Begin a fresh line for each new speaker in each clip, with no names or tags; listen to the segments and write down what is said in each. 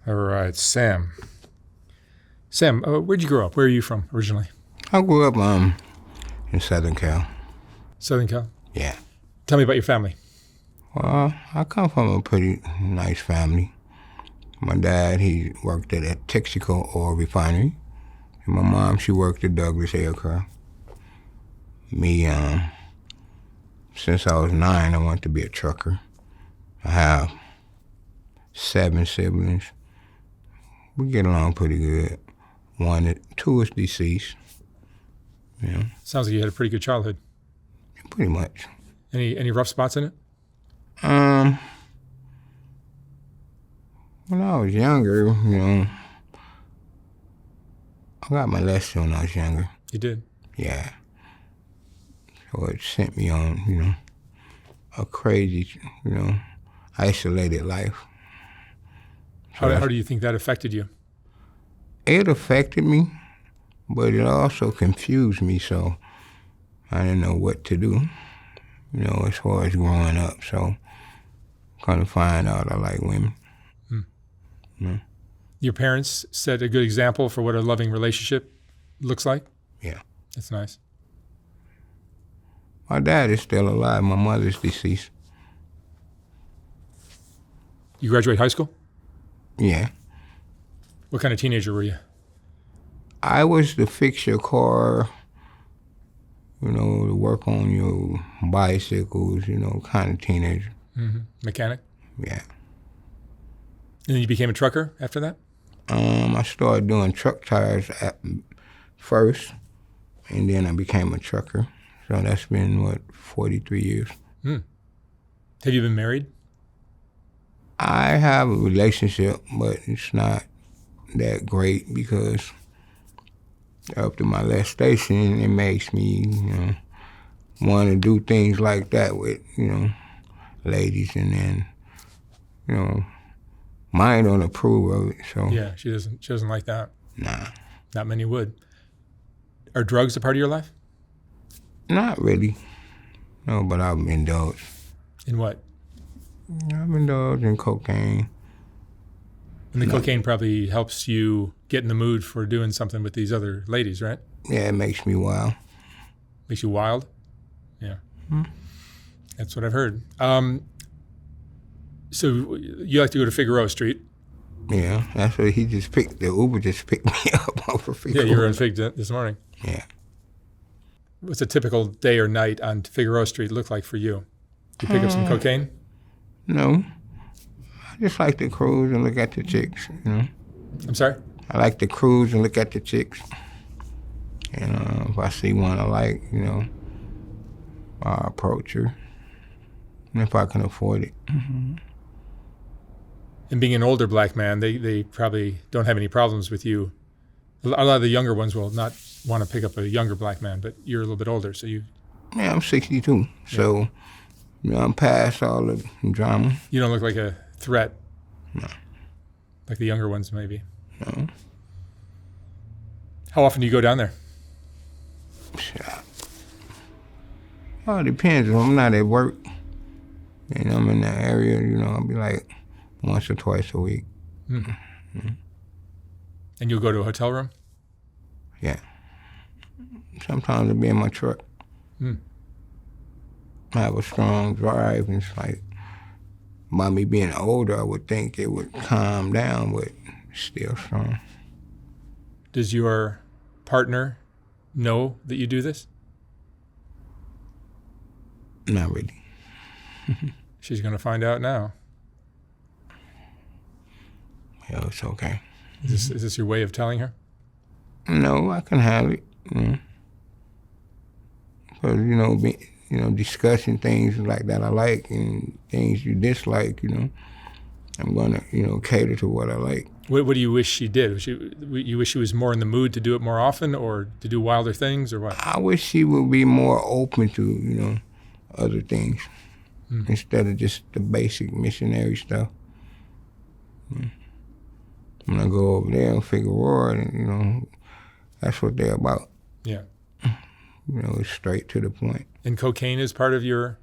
All right, Sam. Sam, where'd you grow up? Where are you from originally?
I grew up in Southern Cal.
Southern Cal?
Yeah.
Tell me about your family.
Well, I come from a pretty nice family. My dad, he worked at a Texaco oil refinery. And my mom, she worked at Douglas Aircraft. Me, since I was 9, I wanted to be a trucker. I have 7 siblings. We get along pretty good. 2 is deceased. Yeah.
Sounds like you had a pretty good childhood.
Pretty much.
Any rough spots in it?
When I was younger, I got molested when I was younger.
You did?
Yeah. So it sent me on, a crazy, isolated life. So
How do you think that affected you?
It affected me, but it also confused me, so I didn't know what to do, as far as growing up. So kind of find out I like women. Yeah.
Your parents set a good example for what a loving relationship looks like?
Yeah.
That's nice.
My dad is still alive. My mother's deceased.
You graduate high school?
Yeah.
What kind of teenager were you?
I was to fix your car, to work on your bicycles, kind of teenager.
Mm-hmm. Mechanic?
Yeah.
And then you became a trucker after that?
I started doing truck tires at first, and then I became a trucker. So that's been, 43 years.
Hmm. Have you been married?
I have a relationship, but it's not that great because after my molestation, it makes me, want to do things like that with, ladies, and then, mine don't approve of it. So
Yeah, she doesn't like that.
Nah.
Not many would. Are drugs a part of your life?
Not really. No, but I've indulged.
In what?
I've indulged in cocaine.
And the cocaine probably helps you get in the mood for doing something with these other ladies, right?
Yeah, it makes me wild.
Makes you wild? Yeah.
Hmm.
That's what I've heard. So you like to go to Figueroa Street?
Yeah, that's what the Uber just picked me up off of Figueroa.
Yeah, you were on Fig this morning.
Yeah.
What's a typical day or night on Figueroa Street look like for you? You pick up some cocaine?
No. I just like to cruise and look at the chicks,
I'm sorry?
I like to cruise and look at the chicks. And if I see one I like, I approach her. And if I can afford it. Mm-hmm.
And being an older black man, they probably don't have any problems with you. A lot of the younger ones will not want to pick up a younger black man, but you're a little bit older, so you...
Yeah, I'm 62, so I'm past all the drama.
You don't look like a threat.
No.
Like the younger ones, maybe.
No.
How often do you go down there?
Well, it depends. If I'm not at work and I'm in that area, I'll be like once or twice a week.
Mm. Mm. And you'll go to a hotel room?
Yeah. Sometimes I'll be in my truck.
Mm.
I have a strong drive, and it's like, by me being older, I would think it would calm down, but it's still strong.
Does your partner know that you do this?
Not really.
She's going to find out now.
Yeah, it's okay.
Is this your way of telling her?
No, I can handle it. Because, discussing things like that I like and things you dislike, I'm going to, cater to what I like.
What do you wish she did? You wish she was more in the mood to do it more often or to do wilder things, or what?
I wish she would be more open to, other things instead of just the basic missionary stuff. When I go over there and Figueroa, that's what they're about.
Yeah.
It's straight to the point.
And cocaine is part of your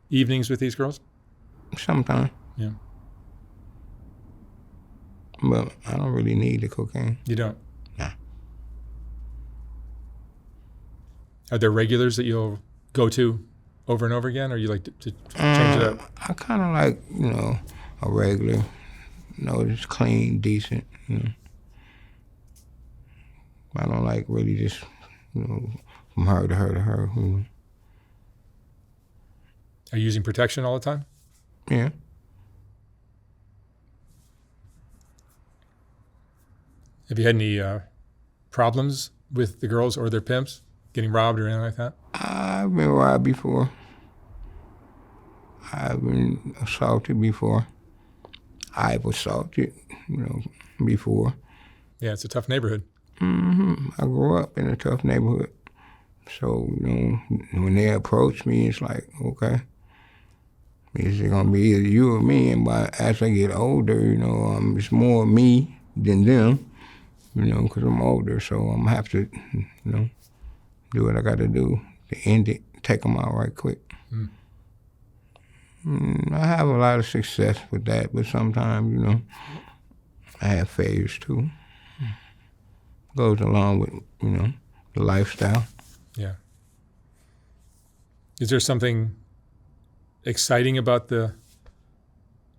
evenings with these girls?
Sometimes.
Yeah.
but I don't really need the cocaine.
You don't?
Nah.
Are there regulars that you'll go to over and over again, or you like to change it up?
I kind of like, a regular, it's clean, decent, I don't like really just, from her to her to her.
Are you using protection all the time?
Yeah.
Have you had any problems with the girls or their pimps, getting robbed or anything like that?
I've been robbed before. I've been assaulted before. I've assaulted, before.
Yeah, it's a tough neighborhood.
I grew up in a tough neighborhood. So, when they approach me, it's like, okay, it's going to be either you or me. And as I get older, it's more me than them, because I'm older. So I'm going to have to, do what I got to do to end it, take them out right quick. I have a lot of success with that, but sometimes, I have failures too. Goes along with, the lifestyle.
Yeah. Is there something exciting about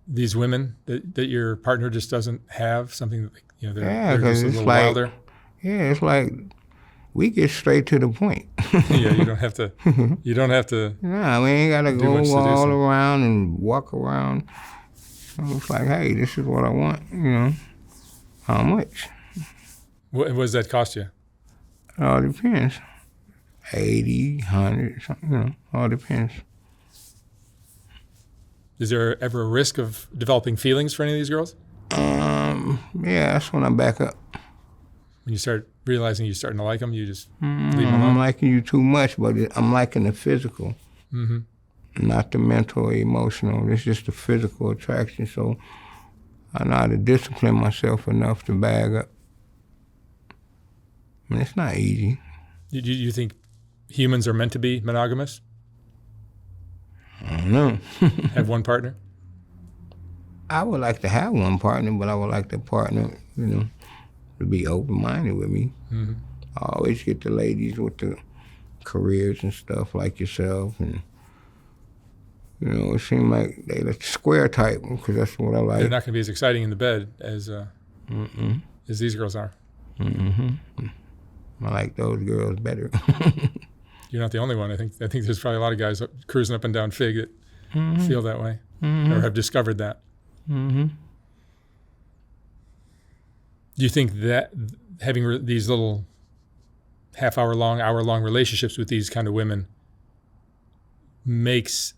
these women that your partner just doesn't have? Something that, they're just a little wilder?
Yeah, it's like we get straight to the point.
Yeah, you don't have to.
Nah, we ain't gotta go all around and walk around. It's like, hey, this is what I want. How much?
What does that cost you?
It all depends. 80, 100, something. All depends.
Is there ever a risk of developing feelings for any of these girls?
Yeah, that's when I back up.
When you start realizing you're starting to like them, you just leave them alone?
I'm liking you too much, but I'm liking the physical, not the mental or emotional. It's just the physical attraction. So I know how to discipline myself enough to bag up. I mean, it's not easy.
You think humans are meant to be monogamous?
I don't know.
Have one partner?
I would like to have one partner, but I would like the partner, to be open-minded with me. I always get the ladies with the careers and stuff like yourself, and it seems like they like square type because that's what I like.
They're not going to be as exciting in the bed as these girls are.
I like those girls better.
You're not the only one. I think there's probably a lot of guys cruising up and down Fig that feel that way or have discovered that. Do you think that having these little half-hour-long, hour-long relationships with these kind of women makes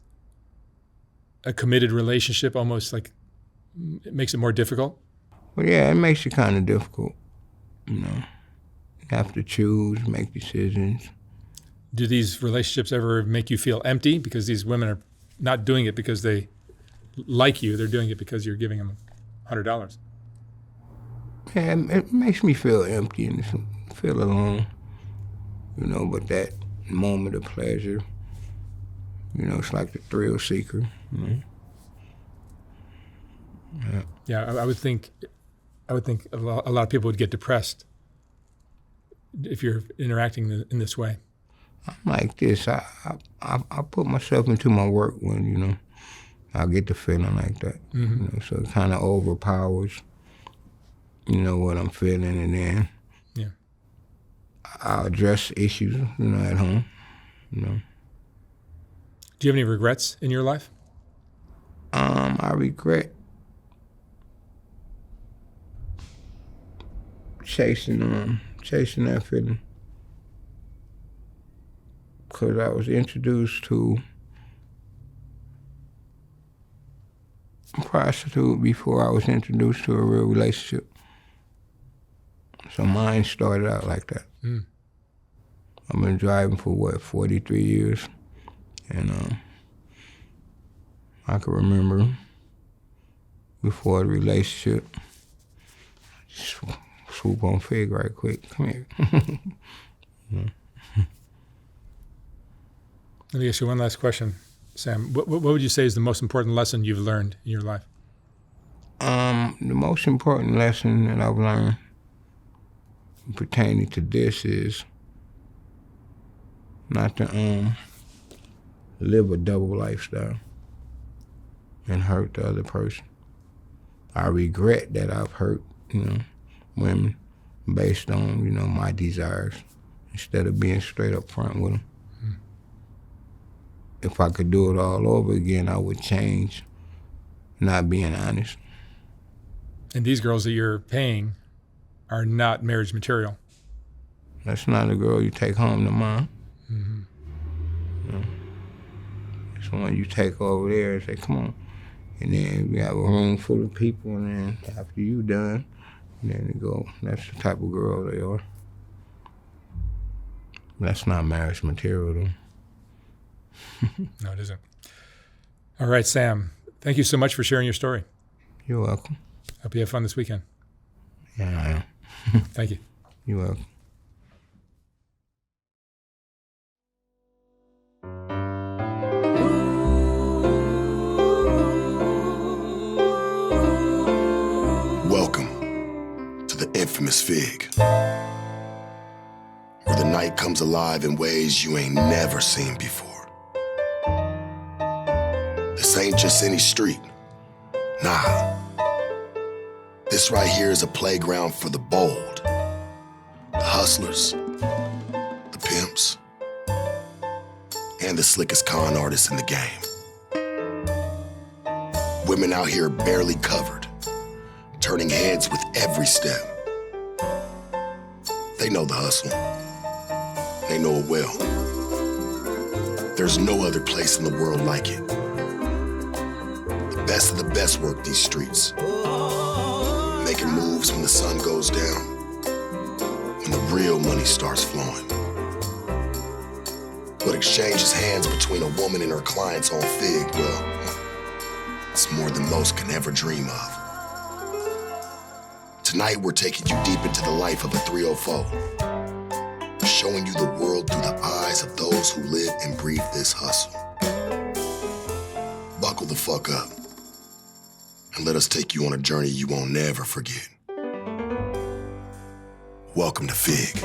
a committed relationship almost like it makes it more difficult?
Well, yeah, it makes it kind of difficult. You have to choose, make decisions.
Do these relationships ever make you feel empty because these women are not doing it because they like you, they're doing it because you're giving them $100?
Yeah, it makes me feel empty and feel alone, but that moment of pleasure, it's like the thrill seeker.
Yeah, I would think a lot of people would get depressed if you're interacting in this way.
I'm like this. I put myself into my work when, I get the feeling like that. So it kind of overpowers, what I'm feeling, and then I'll address issues, at home, Do
you have any regrets in your life?
I regret chasing that feeling. Because I was introduced to a prostitute before I was introduced to a real relationship. So mine started out like that. I've been driving for 43 years. And I can remember before the relationship, just swoop on Fig right quick. Come here.
Let me ask you one last question, Sam. What would you say is the most important lesson you've learned in your life?
The most important lesson that I've learned pertaining to this is not to live a double lifestyle and hurt the other person. I regret that I've hurt, women based on, my desires instead of being straight up front with them. If I could do it all over again, I would change not being honest.
And these girls that you're paying are not marriage material.
That's not a girl you take home to mom. It's one you take over there and say, come on. And then we have a room full of people, and then after you done, then they go, that's the type of girl they are. That's not marriage material, though.
No, it isn't. All right, Sam, thank you so much for sharing your story.
You're welcome.
Hope you have fun this weekend.
Yeah, I am.
Thank you.
You're welcome.
Welcome to the infamous Fig, where the night comes alive in ways you ain't never seen before. This ain't just any street. Nah. This right here is a playground for the bold, the hustlers, the pimps, and the slickest con artists in the game. Women out here barely covered, turning heads with every step. They know the hustle. They know it well. There's no other place in the world like it. The best of the best work these streets, making moves when the sun goes down, when the real money starts flowing. What exchanges hands between a woman and her clients on Fig, well, it's more than most can ever dream of. Tonight, we're taking you deep into the life of a 304, showing you the world through the eyes of those who live and breathe this hustle. Buckle the fuck up, and let us take you on a journey you won't never forget. Welcome to Fig.